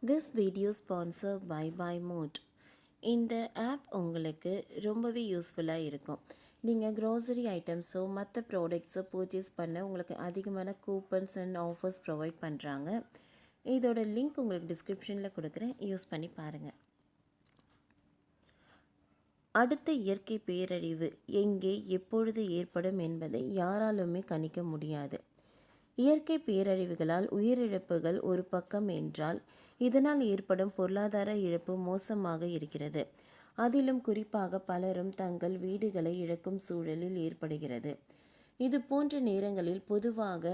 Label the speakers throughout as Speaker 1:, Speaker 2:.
Speaker 1: This video sponsored by Mood. இந்த app உங்களுக்கு ரொம்பவே யூஸ்ஃபுல்லாக இருக்கும். நீங்கள் க்ரோசரி ஐட்டம்ஸோ மற்ற ப்ராடக்ட்ஸோ பர்ச்சேஸ் பண்ண உங்களுக்கு அதிகமான கூப்பன்ஸ் அண்ட் ஆஃபர்ஸ் ப்ரொவைட் பண்ணுறாங்க. இதோட லிங்க் உங்களுக்கு டிஸ்கிரிப்ஷனில் கொடுக்குறேன், யூஸ் பண்ணி பாருங்கள். அடுத்த இயற்கை பேரழிவு எங்கே எப்பொழுது ஏற்படும் என்பதை யாராலுமே கணிக்க முடியாது. இயற்கை பேரழிவுகளால் உயிரிழப்புகள் ஒரு பக்கம் என்றால், இதனால் ஏற்படும் பொருளாதார இழப்பு மோசமாக இருக்கிறது. அதிலும் குறிப்பாக பலரும் தங்கள் வீடுகளை இழக்கும் சூழலில் ஏற்படுகிறது. இது போன்ற நேரங்களில் பொதுவாக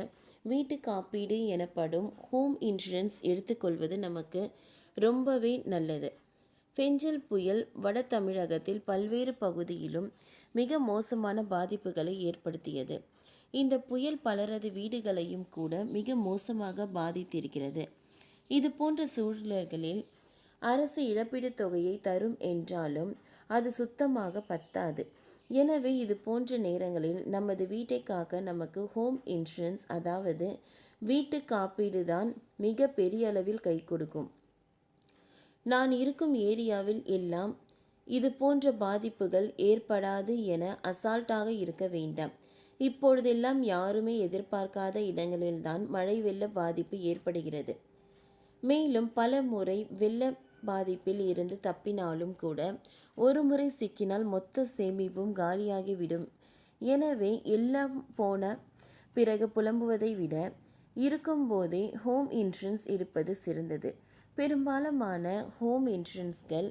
Speaker 1: வீட்டு காப்பீடு எனப்படும் ஹோம் இன்சூரன்ஸ் எடுத்துக்கொள்வது நமக்கு ரொம்பவே நல்லது. பெஞ்சல் புயல் வட தமிழகத்தில் பல்வேறு பகுதியிலும் மிக மோசமான பாதிப்புகளை ஏற்படுத்தியது. இந்த புயல் பலரது வீடுகளையும் கூட மிக மோசமாக பாதித்திருக்கிறது. இது போன்ற சூழல்களில் அரசு இழப்பீடு தொகையை தரும் என்றாலும் அது சுத்தமாக பத்தாது. எனவே இது போன்ற நேரங்களில் நமது வீட்டை காக்க நமக்கு ஹோம் இன்சூரன்ஸ், அதாவது வீட்டு காப்பீடு தான் மிக பெரிய அளவில் கை கொடுக்கும். நான் இருக்கும் ஏரியாவில் எல்லாம் இது போன்ற பாதிப்புகள் ஏற்படாது என அசால்ட்டாக இருக்க வேண்டாம். இப்பொழுதெல்லாம் யாருமே எதிர்பார்க்காத இடங்களில்தான் மழை வெள்ள பாதிப்பு ஏற்படுகிறது. மேலும் பல முறை வெள்ள பாதிப்பில் இருந்து தப்பினாலும் கூட ஒரு முறை சிக்கினால் மொத்த சேமிப்பும் காலியாகிவிடும். எனவே எல்லாம் போன பிறகு புலம்புவதை விட இருக்கும்போதே ஹோம் இன்சூரன்ஸ் இருப்பது சிறந்தது. பெரும்பாலான ஹோம் இன்சூரன்ஸ்கள்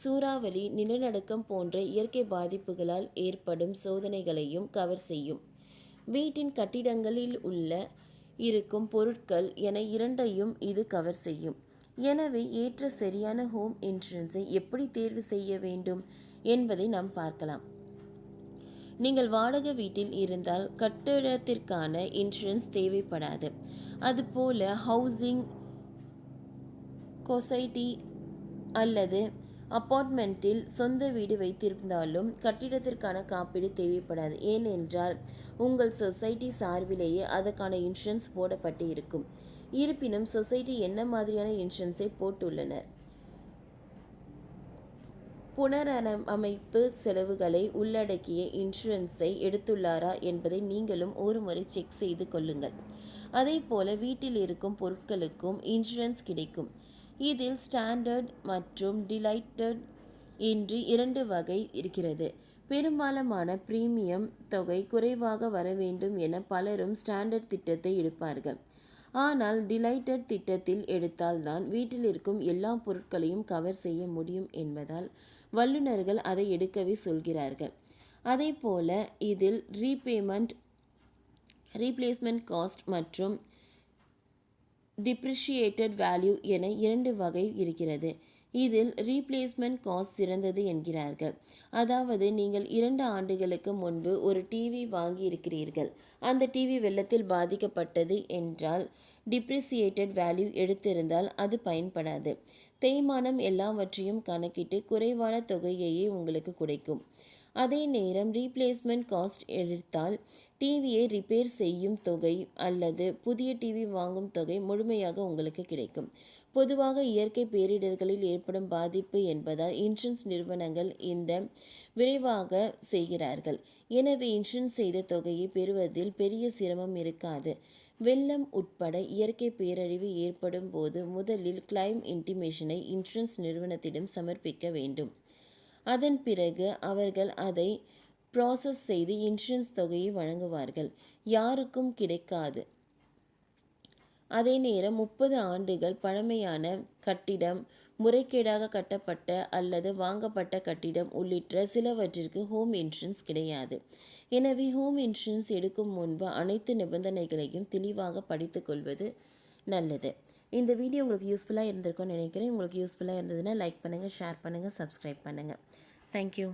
Speaker 1: சூறாவளி, நிலநடுக்கம் போன்ற இயற்கை பாதிப்புகளால் ஏற்படும் சோதனைகளையும் கவர் செய்யும். வீட்டின் கட்டிடங்களில் இருக்கும் பொருட்கள் என இரண்டையும் இது கவர் செய்யும். எனவே ஏற்ற சரியான ஹோம் இன்சூரன்ஸை எப்படி தேர்வு செய்ய வேண்டும் என்பதை நாம் பார்க்கலாம். நீங்கள் வாடகை வீட்டில் இருந்தால் கட்டிடத்திற்கான இன்சூரன்ஸ் தேவைப்படாது. அதுபோல ஹவுசிங் சொசைட்டி அல்லது அப்பார்ட்மெண்ட்டில் சொந்த வீடு வைத்திருந்தாலும் கட்டிடத்திற்கான காப்பீடு தேவைப்படாது. ஏனென்றால் உங்கள் சொசைட்டி சார்பிலேயே அதற்கான இன்சூரன்ஸ் போடப்பட்டு இருக்கும். இருப்பினும் சொசைட்டி என்ன மாதிரியான இன்சூரன்ஸை போட்டுள்ளனர், புனரமைப்பு செலவுகளை உள்ளடக்கிய இன்சூரன்ஸை எடுத்துள்ளாரா என்பதை நீங்களும் ஒரு முறை செக் செய்து கொள்ளுங்கள். அதே போல வீட்டில் இருக்கும் பொருட்களுக்கும் இன்சூரன்ஸ் கிடைக்கும். இதில் ஸ்டாண்டர்ட் மற்றும் டிலைட்டட் என்று 2 வகை இருக்கிறது. பெரும்பாலான பிரீமியம் தொகை குறைவாக வர வேண்டும் என பலரும் ஸ்டாண்டர்ட் திட்டத்தை எடுப்பார்கள். ஆனால் டிலைட்டட் திட்டத்தில் எடுத்தால்தான் வீட்டில் இருக்கும் எல்லா பொருட்களையும் கவர் செய்ய முடியும் என்பதால் வல்லுநர்கள் அதை எடுக்கவே சொல்கிறார்கள். அதே போல இதில் ரீப்ளேஸ்மெண்ட் காஸ்ட் மற்றும் டிப்ரிஷியேட்டட் வேல்யூ என 2 வகை இருக்கிறது. இதில் ரீப்ளேஸ்மெண்ட் காஸ்ட் சிறந்தது என்கிறார்கள். அதாவது நீங்கள் 2 ஆண்டுகளுக்கு முன்பு ஒரு டிவி வாங்கி இருக்கிறீர்கள். அந்த டிவி வெள்ளத்தில் பாதிக்கப்பட்டது என்றால் டிப்ரிசியேட்டட் வேல்யூ எடுத்திருந்தால் அது பயன்படாது. தேய்மானம் எல்லாவற்றையும் கணக்கிட்டு குறைவான தொகையையே உங்களுக்கு கிடைக்கும். அதே நேரம் ரீப்ளேஸ்மெண்ட் காஸ்ட் எடுத்தால் டிவியை ரிப்பேர் செய்யும் தொகை அல்லது புதிய டிவி வாங்கும் தொகை முழுமையாக உங்களுக்கு கிடைக்கும். பொதுவாக இயற்கை பேரிடர்களில் ஏற்படும் பாதிப்பு என்பதால் இன்சூரன்ஸ் நிறுவனங்கள் இந்த விரைவாக செய்கிறார்கள். எனவே இன்சூரன்ஸ் செய்த தொகையை பெறுவதில் பெரிய சிரமம் இருக்காது. வெள்ளம் உட்பட இயற்கை பேரழிவு ஏற்படும் போது முதலில் கிளைம் இன்டிமேஷனை இன்சூரன்ஸ் நிறுவனத்திடம் சமர்ப்பிக்க வேண்டும். அதன் பிறகு அவர்கள் அதை ப்ராசஸ் செய்து இன்சூரன்ஸ் தொகையை வழங்குவார்கள். யாருக்கும் கிடைக்காது. அதே நேரம் 30 ஆண்டுகள் பழமையான கட்டிடம், முறைகேடாக கட்டப்பட்ட அல்லது வாங்கப்பட்ட கட்டிடம் உள்ளிட்ட சிலவற்றிற்கு ஹோம் இன்சூரன்ஸ் கிடையாது. எனவே ஹோம் இன்சூரன்ஸ் எடுக்கும் முன்பு அனைத்து நிபந்தனைகளையும் தெளிவாக படித்து கொள்வது நல்லது. இந்த வீடியோ உங்களுக்கு யூஸ்ஃபுல்லாக இருந்திருக்கும்னு நினைக்கிறேன். உங்களுக்கு யூஸ்ஃபுல்லாக இருந்ததுன்னா லைக் பண்ணுங்கள், ஷேர் பண்ணுங்கள், சப்ஸ்கிரைப் பண்ணுங்கள். தேங்க்யூ.